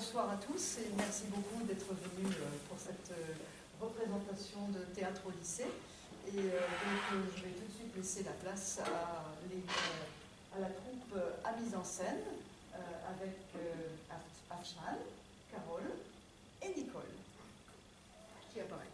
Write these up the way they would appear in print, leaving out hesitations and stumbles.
bonsoir à tous et merci beaucoup d'être venus pour cette représentation de théâtre au lycée. Et donc je vais tout de suite laisser la place à la troupe à mise en scène avec Afshan, Carole et Nicole qui apparaîtra.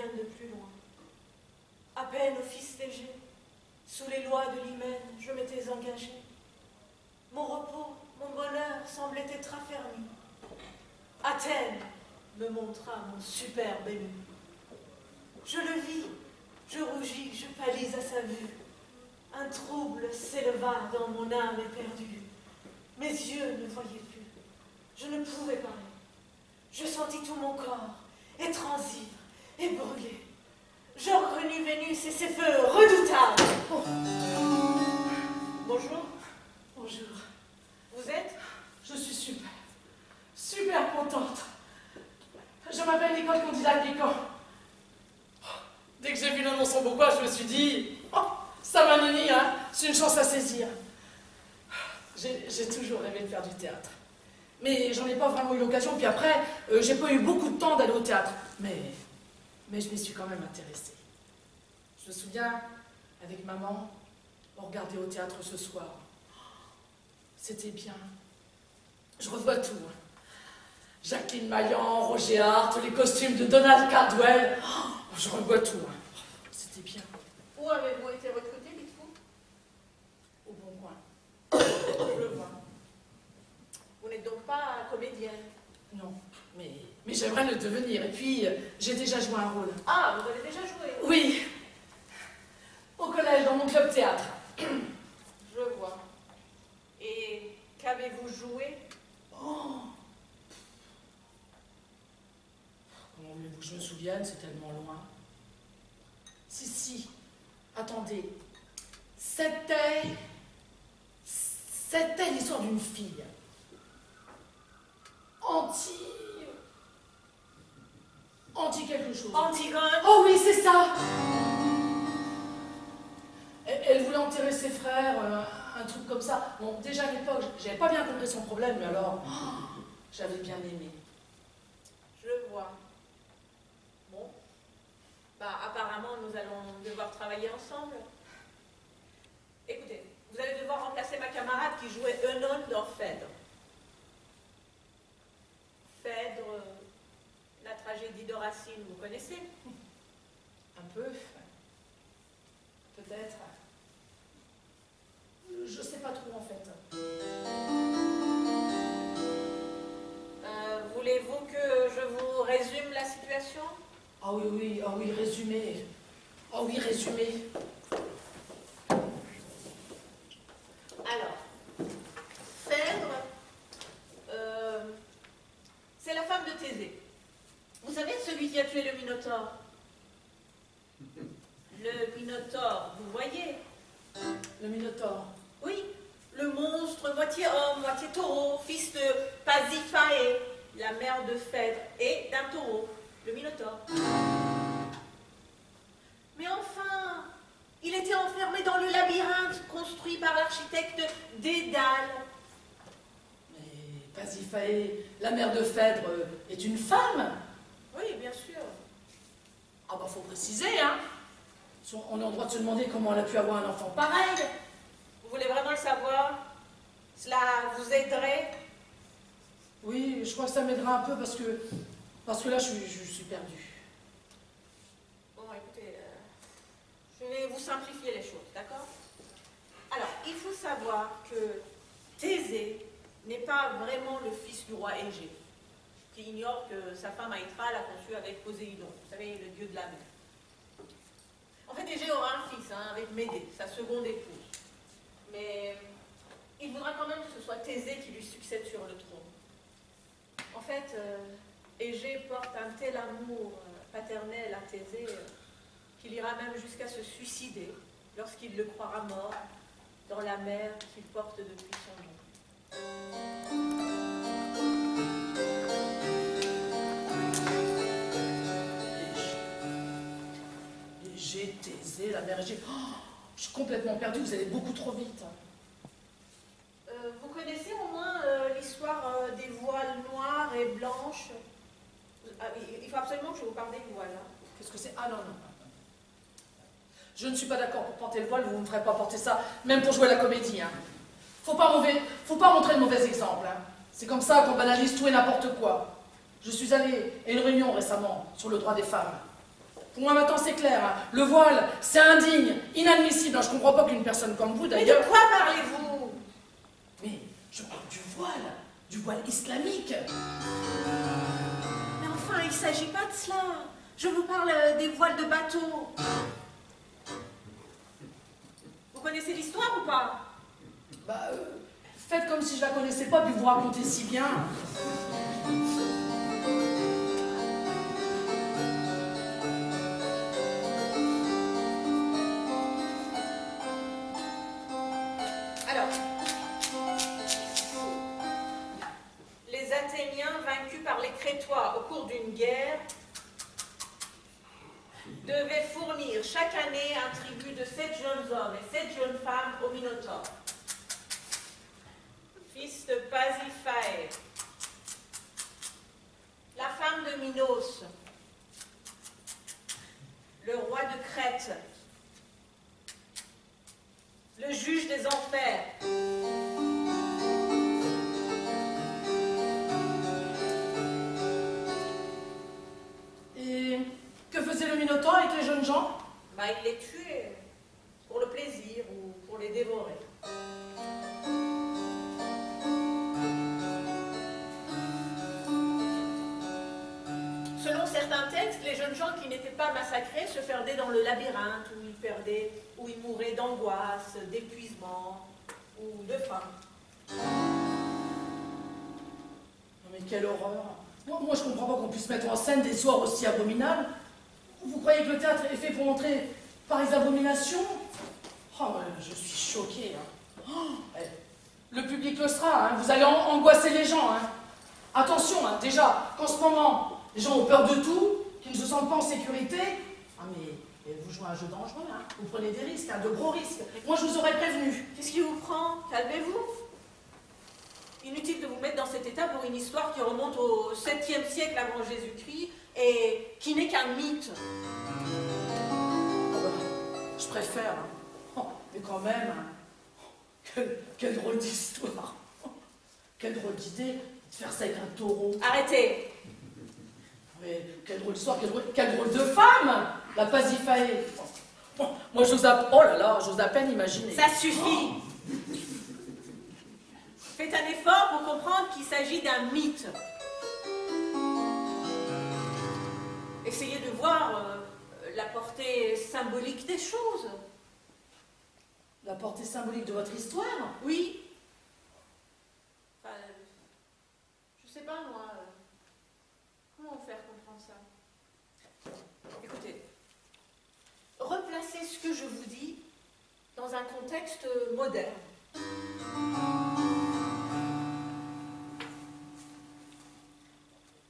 De plus loin. À peine au fils léger, sous les lois de l'hymen, je m'étais engagée. Mon repos, mon bonheur semblaient être affermis. Athènes me montra mon superbe élu. Je le vis, je rougis, je pâlis à sa vue. Un trouble s'éleva dans mon âme éperdue. Mes yeux ne voyaient plus. Je ne pouvais parler. Je sentis tout mon corps étransir et brûlé. Je reconnus Vénus et ses feux redoutables. Oh. Bonjour. Bonjour. Vous êtes? Je suis super contente. Je m'appelle Nicole Condillac-Piquant. Dès que j'ai vu l'annonce en Beaucois, je me suis dit, oh, ça m'a nini, hein, c'est une chance à saisir. J'ai toujours rêvé de faire du théâtre. Mais j'en ai pas vraiment eu l'occasion, puis après, j'ai pas eu beaucoup de temps d'aller au théâtre. Mais je m'y suis quand même intéressée. Je me souviens, avec maman, on regardait au théâtre ce soir. C'était bien. Je revois tout. Jacqueline Maillan, Roger Hart, les costumes de Donald Cardwell. Oh, je revois tout. C'était bien. Où avez-vous été recruté, dites-vous? Au Bon Coin. Je le vois. Vous n'êtes donc pas comédienne? Non, mais j'aimerais le devenir. Et puis, j'ai déjà joué un rôle. Ah, vous avez déjà joué? Oui. Au collège, dans mon club théâtre. Je vois. Et qu'avez-vous joué? Oh. Comment voulez-vous que je me souvienne? C'est tellement loin. Si. Attendez. C'était l'histoire d'une fille. Anti quelque chose. Antigone? Oh oui, c'est ça. Elle voulait enterrer ses frères, un truc comme ça. Bon, déjà à l'époque, j'avais pas bien compris son problème, mais alors, j'avais bien aimé. Je vois. Bon. Apparemment, nous allons devoir travailler ensemble. Écoutez, vous allez devoir remplacer ma camarade qui jouait Œnone dans Phèdre. Phèdre, la tragédie de Racine, vous connaissez? Un peu. Peut-être. Je sais pas trop, en fait. Voulez-vous que je vous résume la situation? Ah oui, résumé. Ah oui, résumé. Alors, Phèdre, c'est la femme de Thésée. Vous savez, celui qui a tué le Minotaure? Le Minotaure, vous voyez? Le Minotaure. Oui, le monstre moitié homme, moitié taureau, fils de Pasiphae, la mère de Phèdre, et d'un taureau, le Minotaure. Mais enfin, il était enfermé dans le labyrinthe construit par l'architecte Dédale. Mais Pasiphae, la mère de Phèdre, est une femme? Oui, bien sûr. Ah bah faut préciser, hein. On est en droit de se demander comment elle a pu avoir un enfant pareil. Vous voulez vraiment le savoir? Cela vous aiderait? Oui, je crois que ça m'aidera un peu parce que là je suis perdue. Bon, écoutez, je vais vous simplifier les choses, d'accord? Alors, il faut savoir que Thésée n'est pas vraiment le fils du roi Égée, qui ignore que sa femme Aïtra l'a conçu avec Poséidon, vous savez, le dieu de la mer. En fait, Égée aura un fils, hein, avec Médée, sa seconde épouse. Mais il voudra quand même que ce soit Thésée qui lui succède sur le trône. En fait, Égée porte un tel amour paternel à Thésée qu'il ira même jusqu'à se suicider lorsqu'il le croira mort dans la mer qu'il porte depuis son nom. Égée, Thésée, la mère Égée. Oh, je suis complètement perdue, vous allez beaucoup trop vite. Vous connaissez au moins l'histoire des voiles noires et blanches? Il faut absolument que je vous parle des voiles. Hein. Qu'est-ce que c'est? Ah non, non. Je ne suis pas d'accord pour porter le voile, vous ne me ferez pas porter ça, même pour jouer à la comédie. Hein. Faut pas montrer de mauvais exemples. Hein. C'est comme ça qu'on banalise tout et n'importe quoi. Je suis allée à une réunion récemment sur le droit des femmes. Pour moi maintenant c'est clair, hein. Le voile c'est indigne, inadmissible. Je ne comprends pas qu'une personne comme vous Mais d'ailleurs... de quoi parlez-vous? Mais je parle du voile islamique. Mais enfin, il ne s'agit pas de cela. Je vous parle des voiles de bateau. Vous connaissez l'histoire ou pas? Bah, faites comme si je la connaissais pas, puis vous racontez si bien. Alors, les Athéniens, vaincus par les Crétois au cours d'une guerre, devaient fournir chaque année un tribut de 7 jeunes hommes et 7 jeunes femmes au Minotaure, fils de Pasiphae, la femme de Minos, le roi de Crète, le juge des enfers. Et que faisait le Minotaure avec les jeunes gens? Bah, il les tuait pour le plaisir ou pour les dévorer. Selon certains textes, les jeunes gens qui n'étaient pas massacrés se perdaient dans le labyrinthe où ils mouraient d'angoisse, d'épuisement ou de faim. Non mais quelle horreur. Moi je comprends pas qu'on puisse mettre en scène des histoires aussi abominables. Vous croyez que le théâtre est fait pour montrer pareilles abominations? Oh, je suis choquée. Hein. Oh, le public le sera, hein. Vous allez angoisser les gens. Hein. Attention, hein, déjà, qu'en ce moment, les gens ont peur de tout, qu'ils ne se sentent pas en sécurité. Ah mais vous jouez à un jeu dangereux, hein. Vous prenez des risques, hein, de gros risques. Moi je vous aurais prévenu. Qu'est-ce qui vous prend? Calmez-vous. Inutile de vous mettre dans cet état pour une histoire qui remonte au 7e siècle avant Jésus-Christ et qui n'est qu'un mythe. Oh, je préfère. Hein. Oh, mais quand même, hein. Quelle drôle d'histoire. Oh, quelle drôle d'idée de faire ça avec un taureau. Arrêtez. Mais quelle drôle d'histoire, quelle drôle de femme, la Pasiphae. Oh, moi j'ose à peine imaginer. Ça suffit. Faites un effort pour comprendre qu'il s'agit d'un mythe. Essayez de voir la portée symbolique des choses. La portée symbolique de votre histoire? Oui. Enfin, je sais pas moi. Comment faire comprendre ça? Écoutez, replacez replacer ce que je vous dis dans un contexte moderne.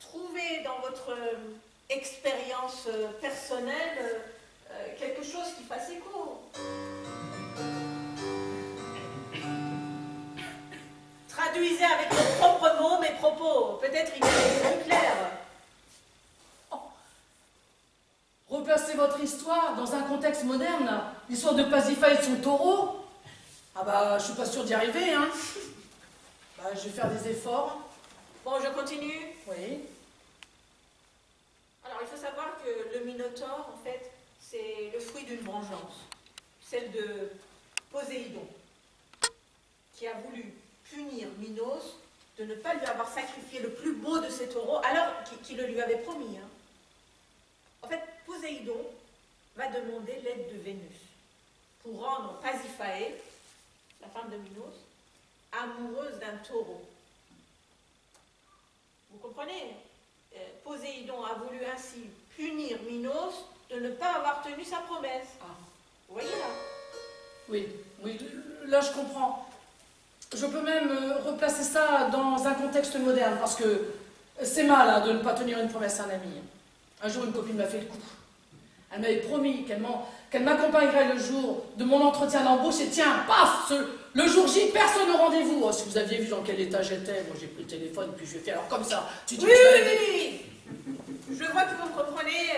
Trouvez dans votre expérience personnelle quelque chose qui fasse écho. Traduisez avec vos propres mots mes propos. Peut-être il est plus clair. Replacez votre histoire dans un contexte moderne, là. L'histoire de Pasiphae et de son taureau. Ah bah, je suis pas sûre d'y arriver, hein. Bah, je vais faire des efforts. Bon, je continue. Oui. Alors, il faut savoir que le Minotaure, en fait, c'est le fruit d'une vengeance. Celle de Poséidon, qui a voulu punir Minos de ne pas lui avoir sacrifié le plus beau de ses taureaux, alors qu'il le lui avait promis. Hein. En fait, Poséidon va demander l'aide de Vénus pour rendre Pasiphae, la femme de Minos, amoureuse d'un taureau. Vous comprenez? Poséidon a voulu ainsi punir Minos de ne pas avoir tenu sa promesse. Ah. Vous voyez là? Oui, là je comprends. Je peux même replacer ça dans un contexte moderne, parce que c'est mal hein, de ne pas tenir une promesse à un ami. Un jour, une copine m'a fait le coup. Elle m'avait promis qu'elle m'accompagnerait le jour de mon entretien d'embauche, et tiens, paf, le jour J, personne au rendez-vous. Oh, si vous aviez vu dans quel état j'étais, moi j'ai pris le téléphone, puis je lui ai fait alors comme ça. Tu dis oui. Je vois que vous me comprenez.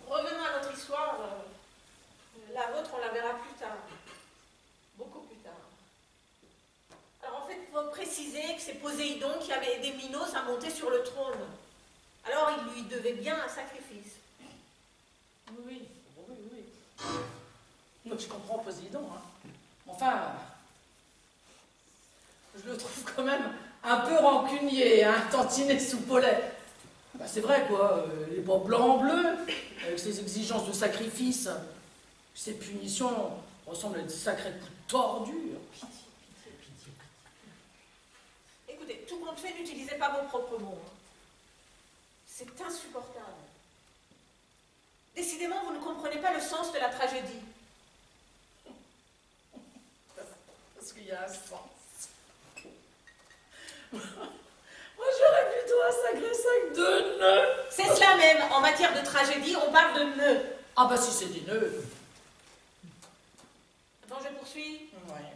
Revenons à notre histoire. La vôtre, on la verra plus tard. Beaucoup plus tard. Alors en fait, il faut préciser que c'est Poséidon qui avait aidé Minos à monter sur le trône. Alors il lui devait bien un sacrifice. Oui. Moi je comprends Poséidon. Hein. Enfin, je le trouve quand même un peu rancunier, hein, tantinet sous Paulet. Bah, c'est vrai quoi, les bras blancs bleus, avec ses exigences de sacrifice, ses punitions ressemblent à des sacrés coups de tordure. Pitié. Écoutez, tout compte fait, n'utilisez pas vos propres mots. Hein. C'est insupportable. Décidément, vous ne comprenez pas le sens de la tragédie. Parce qu'il y a un sens. Moi, j'aurais plutôt un sacré sac de nœuds. C'est cela même. En matière de tragédie, on parle de nœuds. Ah bah si c'est des nœuds. Attends, je poursuis. Ouais.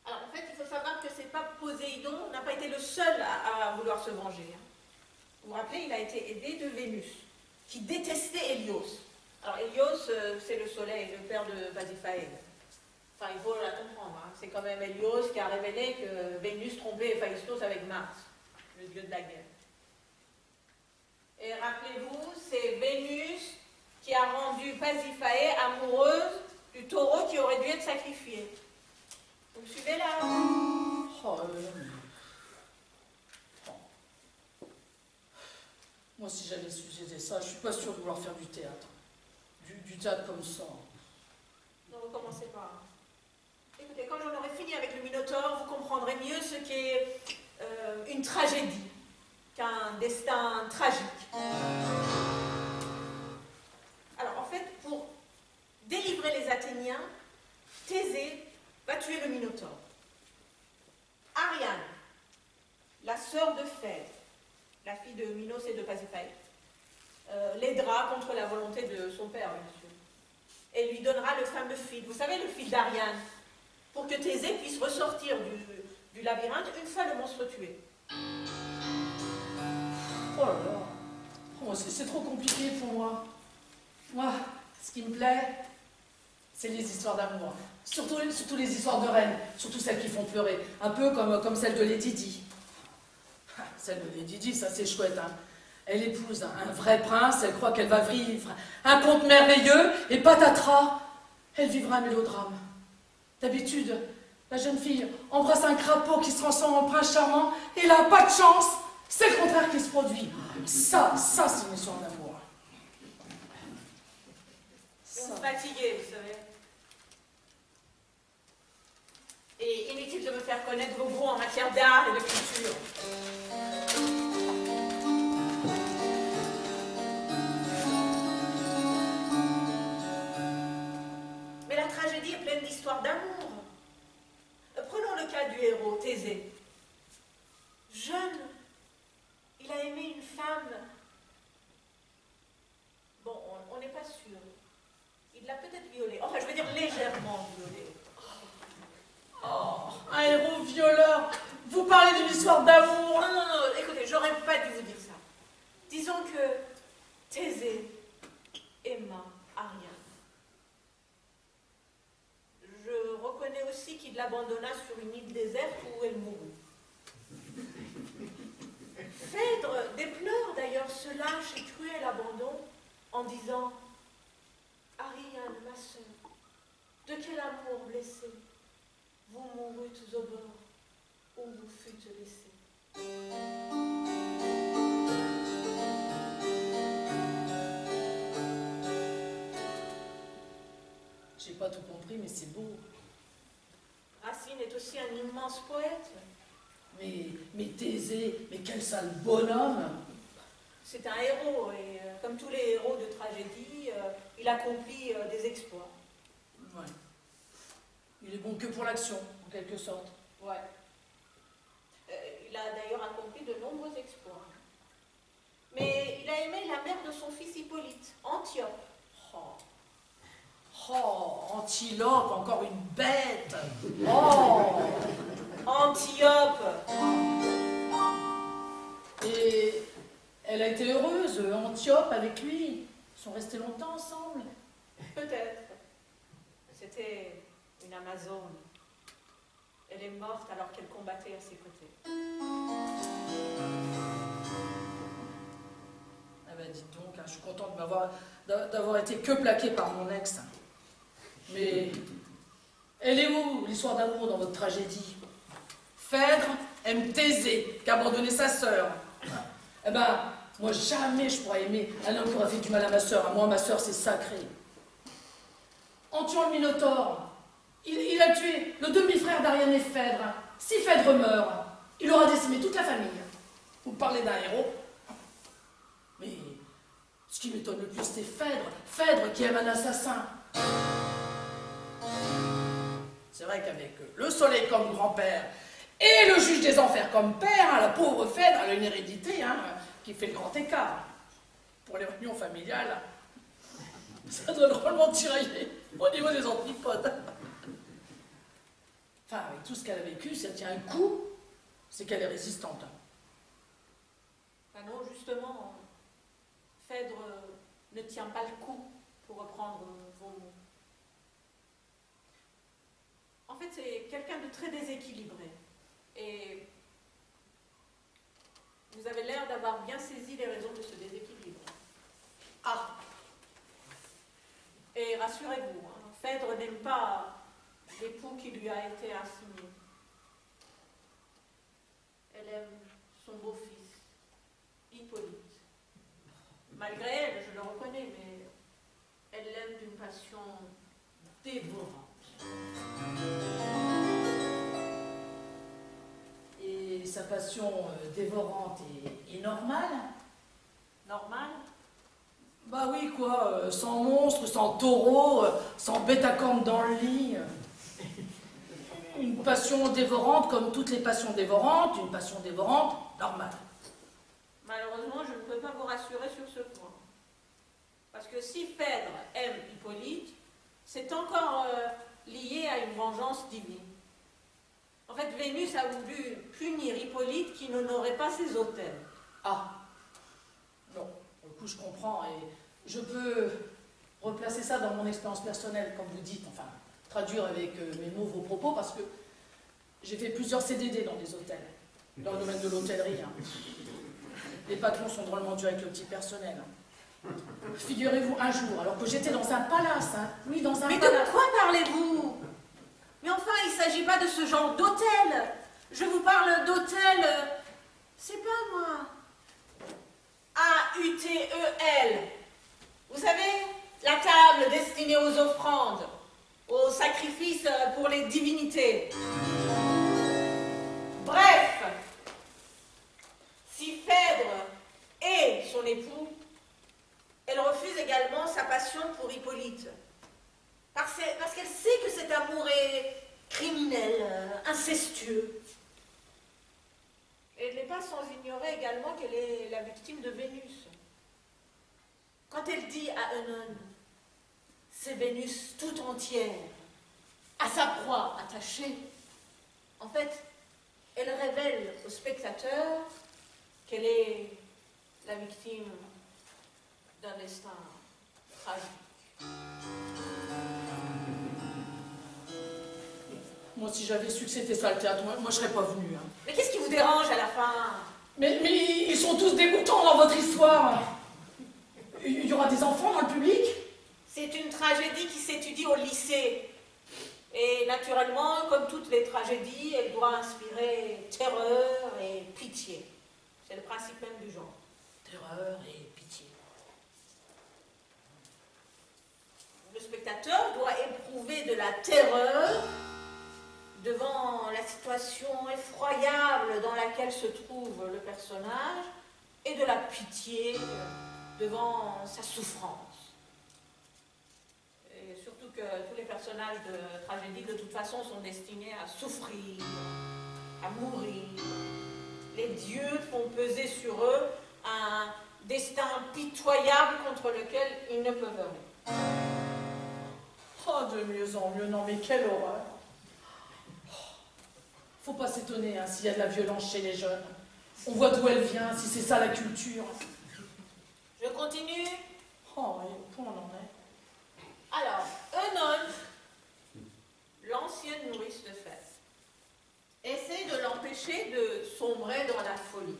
Alors, en fait, il faut savoir que c'est pas Poséidon n'a pas été le seul à vouloir se venger. Hein. Vous vous rappelez, il a été aidé de Vénus, qui détestait Hélios. Alors, Hélios, c'est le soleil, le père de Pasiphae. Enfin, il faut la comprendre. Hein. C'est quand même Hélios qui a révélé que Vénus trompait Héphaïstos avec Mars, le dieu de la guerre. Et rappelez-vous, c'est Vénus qui a rendu Pasiphae amoureuse du taureau qui aurait dû être sacrifié. Vous me suivez là? Oh, Moi, si j'avais su c'était ça, je suis pas sûre de vouloir faire du théâtre. Du théâtre comme ça. Ne recommencez pas. Écoutez, quand j'en aurai fini avec le Minotaure, vous comprendrez mieux ce qu'est une tragédie qu'un destin tragique. Alors, en fait, pour délivrer les Athéniens, Thésée va tuer le Minotaure. Ariane, la sœur de Phèdre, la fille de Minos et de Pasiphae, l'aidera contre la volonté de son père, bien sûr, et lui donnera le fameux fil, vous savez, le fil d'Ariane, pour que Thésée puisse ressortir du labyrinthe une fois le monstre tué. Oh là là. Oh, c'est trop compliqué pour moi. Moi, ce qui me plaît, c'est les histoires d'amour. Surtout les histoires de reines, surtout celles qui font pleurer. Un peu comme celle de Lady Di. Celle de Lady Di, ça c'est chouette. Hein. Elle épouse un vrai prince, elle croit qu'elle va vivre un conte merveilleux, et patatras, elle vivra un mélodrame. D'habitude, la jeune fille embrasse un crapaud qui se transforme en prince charmant, et là, pas de chance, c'est le contraire qui se produit. Ça c'est une histoire d'amour. Vous me fatiguez, vous savez. Et inutile de me faire connaître vos goûts en matière d'art et de culture. pleine d'histoires d'amour. Prenons le cas du héros, Thésée. Jeune, il a aimé une femme. Bon, on n'est pas sûr. Il l'a peut-être violée. Enfin, je veux dire légèrement violée. Oh, un héros violeur. Vous parlez d'une histoire d'amour. Non, écoutez, j'aurais pas dû vous dire ça. Disons que Thésée aima Ariane. Je reconnais aussi qu'il l'abandonna sur une île déserte où elle mourut. Phèdre déplore d'ailleurs ce lâche et cruel abandon en disant « Ariane, ma sœur, de quel amour blessé, vous mourûtes au bord où vous fûtes laissés. » J'ai pas tout compris, mais c'est beau. Racine est aussi un immense poète. Mais Thésée, mais quel sale bonhomme! C'est un héros, et comme tous les héros de tragédie, il accomplit des exploits. Ouais. Il est bon que pour l'action, en quelque sorte. Ouais. Il a d'ailleurs accompli de nombreux exploits. Mais il a aimé la mère de son fils Hippolyte, Antiope. Oh, Antilope, encore une bête! Oh! Antiope! Et elle a été heureuse, Antiope, avec lui. Ils sont restés longtemps ensemble. Peut-être. C'était une Amazone. Elle est morte alors qu'elle combattait à ses côtés. Ah ben dites donc, hein, je suis contente d'avoir été que plaquée par mon ex. Mais elle est où, l'histoire d'amour dans votre tragédie? Phèdre aime Thésée, qui a abandonné sa sœur. Eh ben, moi jamais je pourrais aimer un homme qui aura fait du mal à ma sœur. Moi, ma sœur, c'est sacré. En tuant le Minotaure, il a tué le demi-frère d'Ariane et Phèdre. Si Phèdre meurt, il aura décimé toute la famille. Vous parlez d'un héros? Mais ce qui m'étonne le plus, c'est Phèdre. Phèdre qui aime un assassin. C'est vrai qu'avec le soleil comme grand-père et le juge des enfers comme père, hein, la pauvre Phèdre, elle a une hérédité hein, qui fait le grand écart. Pour les réunions familiales, ça doit drôlement tirailler au niveau des antipodes. Enfin, avec tout ce qu'elle a vécu, si elle tient un coup, c'est qu'elle est résistante. Ah non, justement, Phèdre ne tient pas le coup, pour reprendre vos mots. En fait, c'est quelqu'un de très déséquilibré. Et vous avez l'air d'avoir bien saisi les raisons de ce déséquilibre. Ah! Et rassurez-vous, hein, Phèdre n'aime pas l'époux qui lui a été assigné. Elle aime son beau-fils, Hippolyte. Malgré elle, je le reconnais, mais elle l'aime d'une passion dévorante. Et sa passion dévorante est normale? Normal? Bah oui, quoi, sans monstre, sans taureau, sans bête à cornes dans le lit. Une passion dévorante comme toutes les passions dévorantes, une passion dévorante normale. Malheureusement, je ne peux pas vous rassurer sur ce point. Parce que si Phèdre aime Hippolyte, c'est encore lié à une vengeance divine. En fait, Vénus a voulu punir Hippolyte qui n'honorait pas ses autels. Ah, non, pour le coup je comprends et je peux replacer ça dans mon expérience personnelle, comme vous dites, enfin, traduire avec mes mots vos propos, parce que j'ai fait plusieurs CDD dans des hôtels, dans le domaine de l'hôtellerie. Hein. Les patrons sont drôlement durs avec le petit personnel. Hein. Figurez-vous un jour, alors que j'étais dans un palace, hein, oui, dans un Mais palace. de quoi parlez-vous? Mais enfin, il ne s'agit pas de ce genre d'hôtel. Je vous parle d'hôtel, c'est pas moi. A-U-T-E-L. Vous savez, la table destinée aux offrandes, aux sacrifices pour les divinités. Bref, si Phèdre est son époux, elle refuse également sa passion pour Hippolyte. Parce qu'elle sait que cet l'amour est criminel, incestueux. Et elle n'est pas sans ignorer également qu'elle est la victime de Vénus. Quand elle dit à Œnone, c'est Vénus tout entière, à sa proie attachée, en fait, elle révèle au spectateur qu'elle est la victime d'un destin tragique. Moi, si j'avais su que c'était ça le théâtre, moi je serais pas venue. Hein. Mais qu'est-ce qui vous dérange à la fin? Mais ils sont tous dégoûtants dans votre histoire. Il y aura des enfants dans le public? C'est une tragédie qui s'étudie au lycée. Et naturellement, comme toutes les tragédies, elle doit inspirer terreur et pitié. C'est le principe même du genre. Terreur et pitié. Le spectateur doit éprouver de la terreur devant la situation effroyable dans laquelle se trouve le personnage et de la pitié devant sa souffrance. Et surtout que tous les personnages de tragédie de toute façon sont destinés à souffrir, à mourir. Les dieux font peser sur eux un destin pitoyable contre lequel ils ne peuvent rien. Oh, de mieux en mieux, non mais quelle horreur. Faut pas s'étonner hein, s'il y a de la violence chez les jeunes. On voit d'où elle vient, si c'est ça la culture. Je continue. Oh, et au point on en est. Alors, Œnone, l'ancienne nourrice de Phèdre, essaie de l'empêcher de sombrer dans la folie.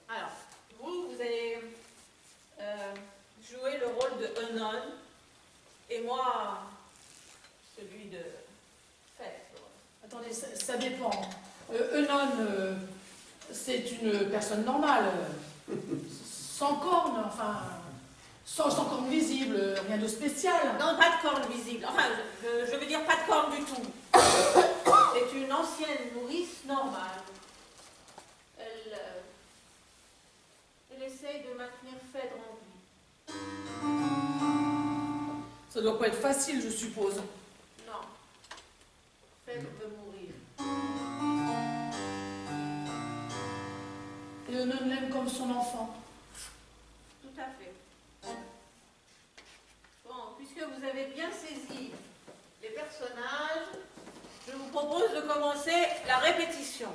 Alors, vous allez jouer le rôle de Œnone et moi, celui de Phèdre. Attendez, ça dépend. Œnone, c'est une personne normale, sans cornes, enfin, sans cornes visibles, rien de spécial. Non, pas de cornes visibles. Enfin, je veux dire pas de cornes du tout. C'est une ancienne nourrice normale. Elle essaye de maintenir Phèdre en vie. Ça doit pas être facile, je suppose. Non. Phèdre veut mourir. Et Œnone l'aime comme son enfant. Tout à fait. Bon, puisque vous avez bien saisi les personnages, je vous propose de commencer la répétition.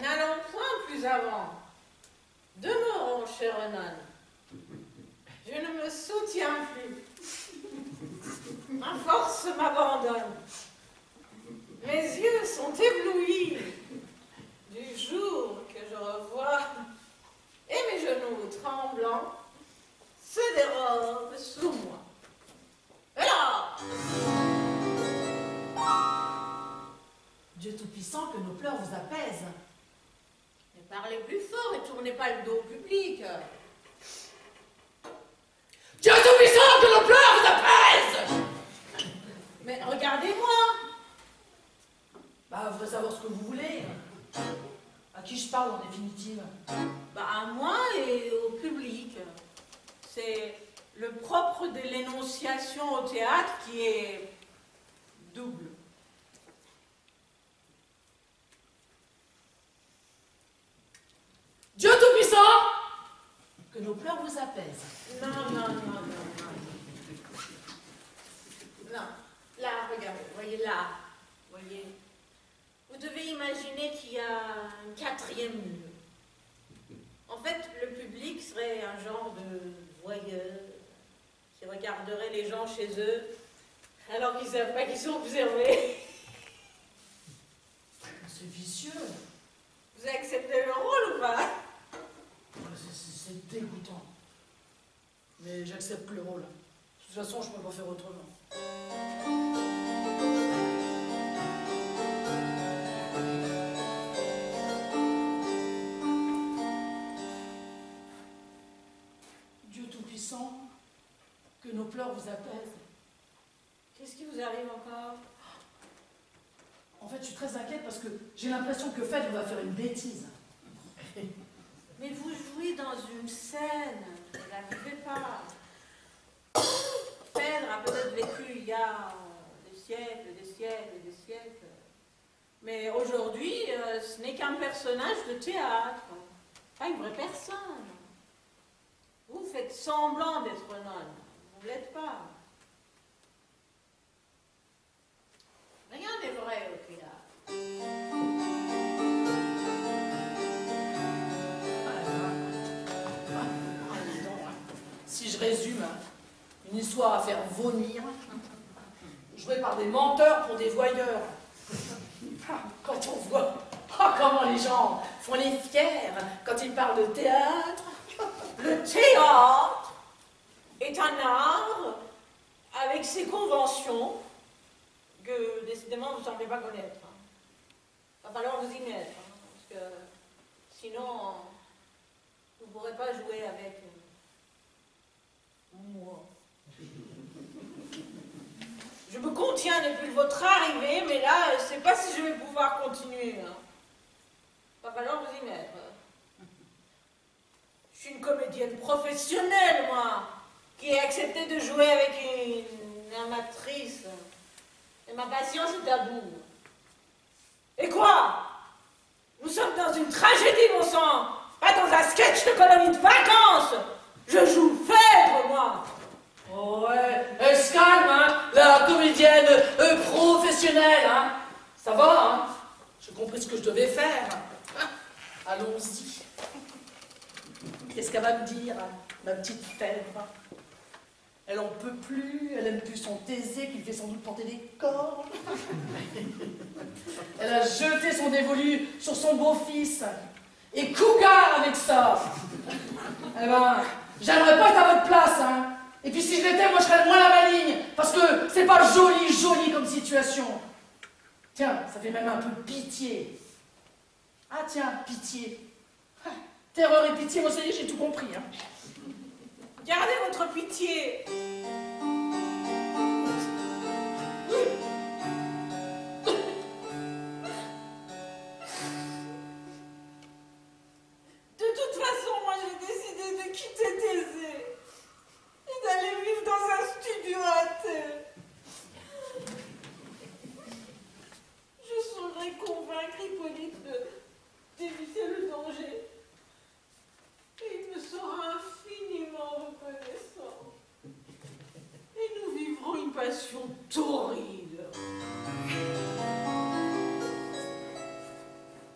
N'allons point plus avant. Demeurons, cher Renan. Je ne me soutiens plus. Ma force m'abandonne. Mes yeux sont éblouis du jour que je revois et mes genoux tremblants se dérobent sous moi. Alors, Dieu Tout-Puissant, que nos pleurs vous apaisent. mais parlez plus fort et tournez pas le dos au public. Dieu Tout-Puissant, que nos pleurs vous apaisent. Mais regardez-moi. Bah, vous voudrez savoir ce que vous voulez. À qui je parle en définitive? Bah, à moi et au public. C'est le propre de l'énonciation au théâtre qui est double. Dieu Tout-Puissant, que nos pleurs vous apaisent. Non, non, non, non, non. Non. Là, regardez, voyez là. Voyez. Vous devez imaginer qu'il y a un quatrième mur. En fait, le public serait un genre de voyeur qui regarderait les gens chez eux alors qu'ils ne savent pas qu'ils sont observés. C'est vicieux. Vous acceptez le rôle ou pas? C'est dégoûtant. Mais j'accepte le rôle. De toute façon, je ne peux pas faire autrement. Dieu Tout-Puissant, que nos pleurs vous apaisent. Qu'est-ce qui vous arrive encore? En fait, je suis très inquiète parce que j'ai l'impression que Phèdre va faire une bêtise. Mais vous jouez dans une scène, ne la vivez pas. Phèdre a peut-être vécu il y a des siècles, des siècles et des siècles. Mais aujourd'hui, ce n'est qu'un personnage de théâtre, pas une vraie personne. Vous faites semblant d'être nonne, vous ne l'êtes pas. Rien n'est vrai au théâtre. Si je résume, une histoire à faire vomir, jouée par des menteurs pour des voyeurs. Quand on voit comment les gens font les fiers quand ils parlent de théâtre. Le théâtre est un art avec ses conventions que décidément vous ne semblez pas connaître. Il va falloir vous y mettre, parce que sinon vous ne pourrez pas jouer avec moi. Je me contiens depuis votre arrivée, mais là, je ne sais pas si je vais pouvoir continuer. Il va falloir vous y mettre. Je suis une comédienne professionnelle, moi, qui ai accepté de jouer avec une amatrice. Et ma patience est à bout. Et quoi? Nous sommes dans une tragédie, mon sang, pas dans un sketch de colonie de vacances. Je joue Phèdre, moi. Oh ouais, elle se calme, hein, la comédienne professionnelle, hein. Ça va, hein. J'ai compris ce que je devais faire. Allons-y. Qu'est-ce qu'elle va me dire, hein, ma petite Phèdre? Elle en peut plus, elle aime plus son Thésée qui lui fait sans doute porter des cornes. Elle a jeté son dévolu sur son beau-fils. Et cougar avec ça. Eh ben, j'aimerais pas être à votre place, hein. Et puis si je l'étais, moi je serais moins la maligne, parce que c'est pas joli comme situation. Tiens, ça fait même un peu pitié. Ah tiens, pitié. Terreur et pitié, moi ça y est, j'ai tout compris, hein. Gardez votre pitié. De toute façon, moi j'ai décidé de quitter Thésée et d'aller vivre dans un studio à thé. Je saurais convaincre Hippolyte d'éviter le danger. Et il me sera infiniment reconnaissant. Et nous vivrons une passion torride.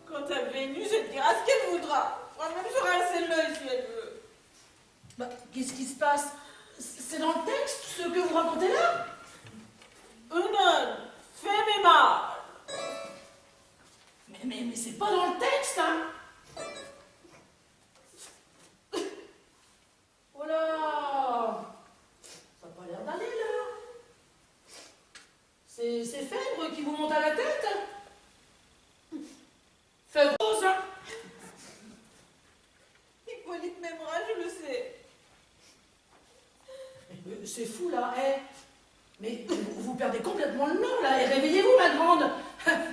Quant à Vénus, elle dira ce qu'elle voudra. même se rincer l'œil si elle veut. Bah, qu'est-ce qui se passe? C'est dans le texte, ce que vous racontez là? Une femme et mâle. Mais c'est pas dans le texte, hein? Oh là! Ça n'a pas l'air d'aller, là. C'est Phèdre qui vous monte à la tête? Phèdre rose, hein? Hippolyte m'aimera, je le sais. C'est fou, là, eh? Mais vous perdez complètement le nom, là, et réveillez-vous, ma grande.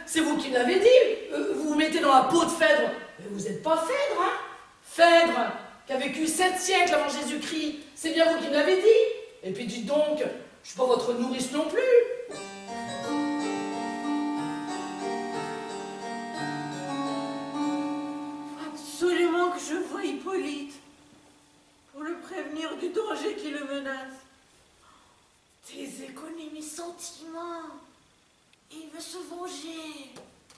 C'est vous qui me l'avez dit. Vous vous mettez dans la peau de Phèdre. Mais vous n'êtes pas Phèdre, hein? Phèdre, qui a vécu 7 siècles avant Jésus-Christ. C'est bien vous qui me l'avez dit. Et puis dites donc, je ne suis pas votre nourrice non plus. Absolument que je vois Hippolyte pour le prévenir du danger qui le menace. Thésée connaît mes sentiments. Il veut se venger.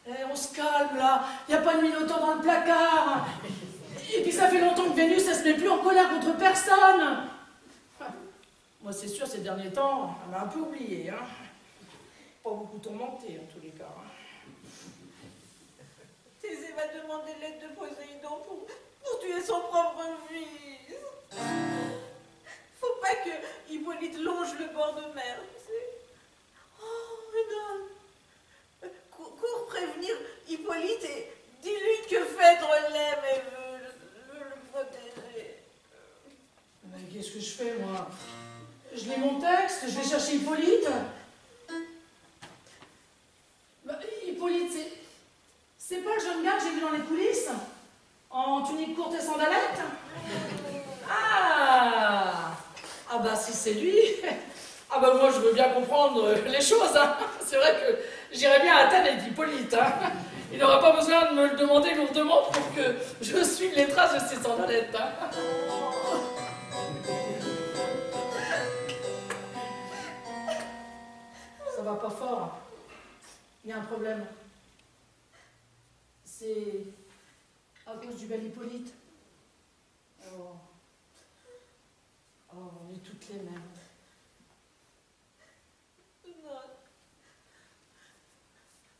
Eh, on se calme, là. Il n'y a pas de Minotaure dans le placard. Et puis ça fait longtemps que Vénus, elle se met plus en colère contre personne. Moi, c'est sûr, ces derniers temps, elle m'a un peu oublié, hein. Pas beaucoup tourmenté, en tous les cas. Thésée va demander l'aide de Poséidon pour tuer son propre fils. Faut pas que Hippolyte longe le bord de mer, tu sais. Oh, non. Cours prévenir Hippolyte et dis-lui que Phèdre l'aime et veut le protéger. Mais qu'est-ce que je fais, moi? Je lis mon texte, je vais chercher Hippolyte. Bah, Hippolyte, c'est pas le jeune gars que j'ai vu dans les coulisses? En tunique courte et sandalette? Ah bah si c'est lui, ah bah moi je veux bien comprendre les choses, hein. C'est vrai que j'irais bien à Athènes avec Hippolyte, hein. Il n'aura pas besoin de me le demander lourdement pour que je suive les traces de ses sandalettes, hein. Ça va pas fort, il y a un problème. C'est à cause du bel Hippolyte. Oh, on est toutes les mêmes. Non.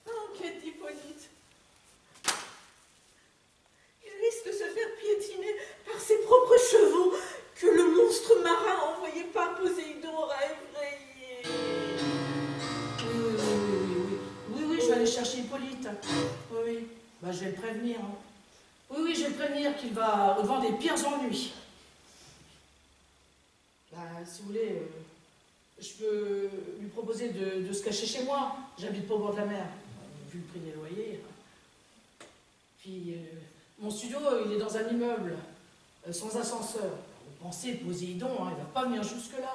Enquête Hippolyte. Il risque de se faire piétiner par ses propres chevaux que le monstre marin envoyé par Poséidon aura effrayé. Oui, je vais aller chercher Hippolyte. Oui. Bah, je vais le prévenir. Hein. Oui, je vais le prévenir qu'il va au-devant des pires ennuis. Bah, si vous voulez, je peux lui proposer de se cacher chez moi. J'habite pas au bord de la mer, vu le prix des loyers. Puis, mon studio, il est dans un immeuble, sans ascenseur. Vous pensez, Poséidon, hein, il va pas venir jusque-là.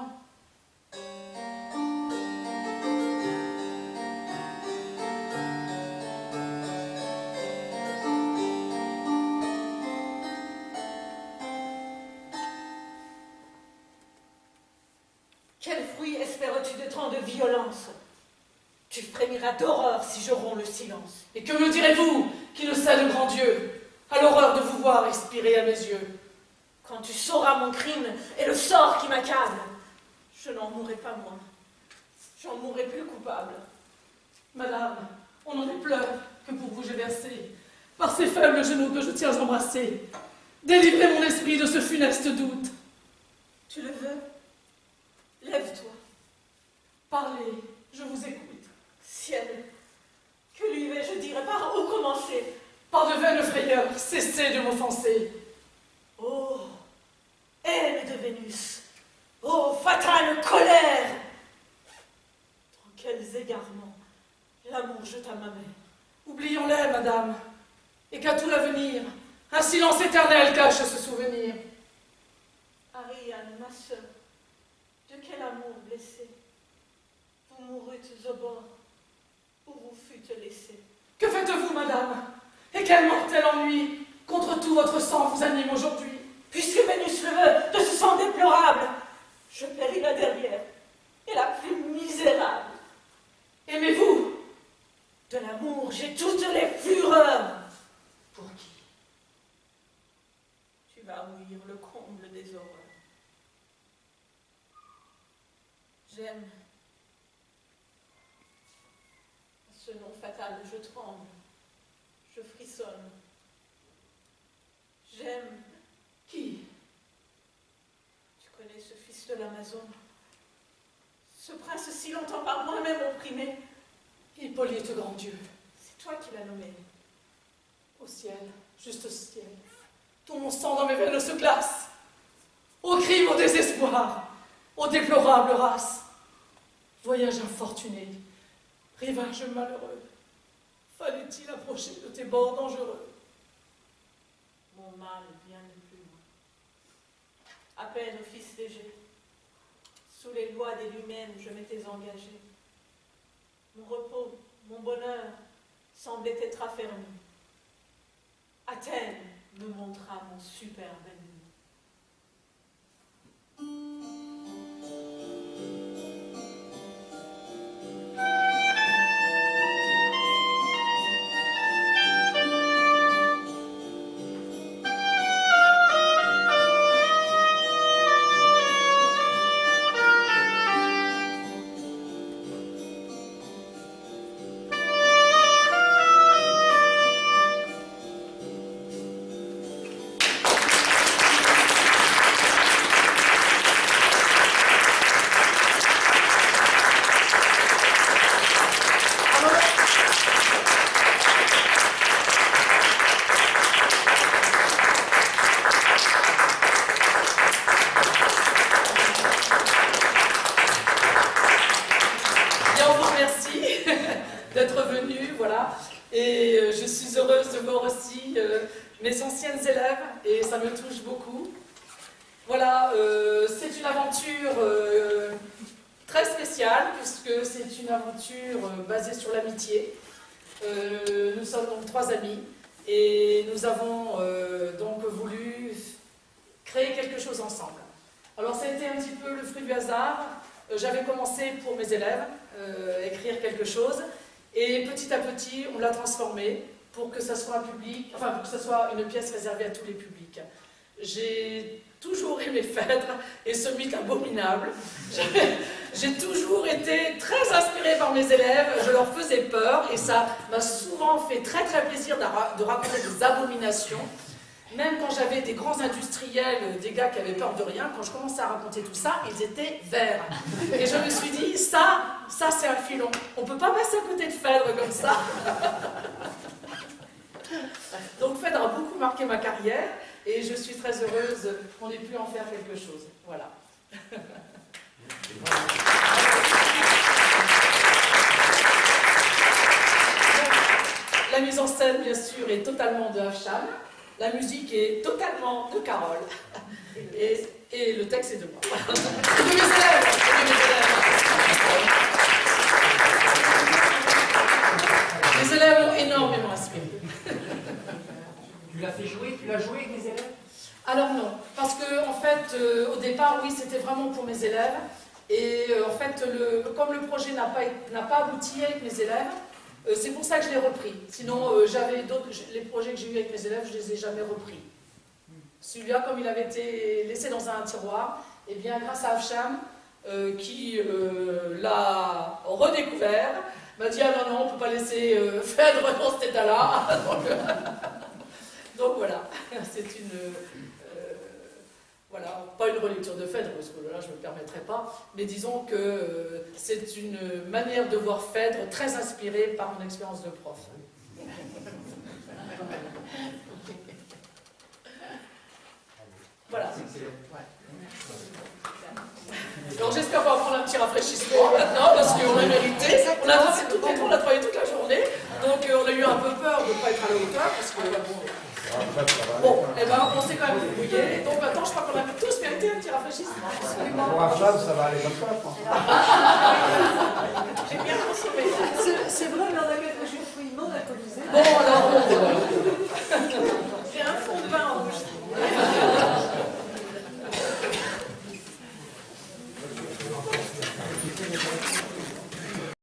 Quel fruit espères-tu de tant de violence? Tu frémiras d'horreur si je romps le silence. Et que me direz-vous, qui le sait le grand Dieu, à l'horreur de vous voir expirer à mes yeux? Quand tu sauras mon crime et le sort qui m'accable, je n'en mourrai pas moins. J'en mourrai plus coupable. Madame, on n'en est pleurs que pour vous j'ai versé, par ces faibles genoux que je tiens embrassés. Délivrez mon esprit de ce funeste doute. Tu le veux? Lève-toi. Parlez, je vous écoute. Ciel, que lui vais-je dire et par où commencer? Par de vaines frayeurs, cessez de m'offenser. Oh, haine de Vénus! Oh, fatale colère! Dans quels égarements l'amour jeta ma mère. Oublions-les, madame, et qu'à tout l'avenir, un silence éternel cache ce souvenir. Ariane, ma sœur, de quel amour blessé? Vous mourûtes au bord, où vous fûtes laissée. Que faites-vous, madame? Et quel mortel ennui contre tout votre sang vous anime aujourd'hui? Puisque Vénus le veut, de ce sang déplorable, je péris la dernière et la plus misérable. Aimez-vous? De l'amour, j'ai toutes les fureurs. Pour qui? va ouïr le comble des horreurs. J'aime. À ce nom fatal, je tremble, je frissonne. J'aime. Qui? Tu connais ce fils de l'Amazon? Ce prince si longtemps par moi-même opprimé? Hippolyte, grand Dieu. C'est toi qui l'as nommé. Au ciel, juste au ciel. Tout mon sang dans mes veines se glace. Au crime, au désespoir, aux déplorables races. Voyage infortuné, rivage malheureux. Fallait-il approcher de tes bords dangereux? Mon mal vient de plus loin. À peine au fils léger, sous les lois des lumens, je m'étais engagé. Mon repos, mon bonheur semblaient être affermis. Athènes me montra mon superbe ennemi. Mes anciennes élèves, et ça me touche beaucoup. Voilà, c'est une aventure très spéciale, puisque c'est une aventure basée sur l'amitié. Nous sommes donc 3 amis, et nous avons donc voulu créer quelque chose ensemble. Alors ça a été un petit peu le fruit du hasard. J'avais commencé pour mes élèves, écrire quelque chose, et petit à petit, on l'a transformé pour que ça soit un public, enfin pour que ça soit une pièce réservée à tous les publics. J'ai toujours aimé Phèdre et ce mythe abominable. J'ai toujours été très inspirée par mes élèves, je leur faisais peur et ça m'a souvent fait très très plaisir de raconter des abominations. Même quand j'avais des grands industriels, des gars qui avaient peur de rien, quand je commençais à raconter tout ça, ils étaient verts. Et je me suis dit, ça c'est un filon. On ne peut pas passer à côté de Phèdre comme ça. Donc Phèdre a beaucoup marqué ma carrière et je suis très heureuse qu'on ait pu en faire quelque chose. Voilà. La mise en scène, bien sûr, est totalement de Hacham. La musique est totalement de Carole. Et le texte est de moi. C'est de mes élèves. Les élèves ont énormément inspiré. Tu l'as fait jouer? Tu l'as joué avec les élèves? Alors non, parce que en fait, au départ, oui, c'était vraiment pour mes élèves. Et en fait, comme le projet n'a pas abouti avec mes élèves, c'est pour ça que je l'ai repris. Sinon, les projets que j'ai eus avec mes élèves, je ne les ai jamais repris. Celui-là, comme il avait été laissé dans un tiroir, et bien grâce à Hacham, qui l'a redécouvert, m'a dit « Ah non, non, on ne peut pas laisser Phèdre dans cet état-là. » Donc voilà, c'est une... voilà, pas une relecture de Phèdre, parce que là je ne me permettrai pas, mais disons que c'est une manière de voir Phèdre très inspirée par mon expérience de prof. Voilà. Alors j'espère qu'on va prendre un petit rafraîchissement maintenant, parce qu'on l'a mérité. On a travaillé toute la journée, donc on a eu un peu peur de ne pas être à la hauteur, parce que bon, eh ben, on s'est quand même débrouillé, donc maintenant je crois qu'on a tous mérité un petit rafraîchissement. Pour Hacham, ça va aller comme ça, je pense.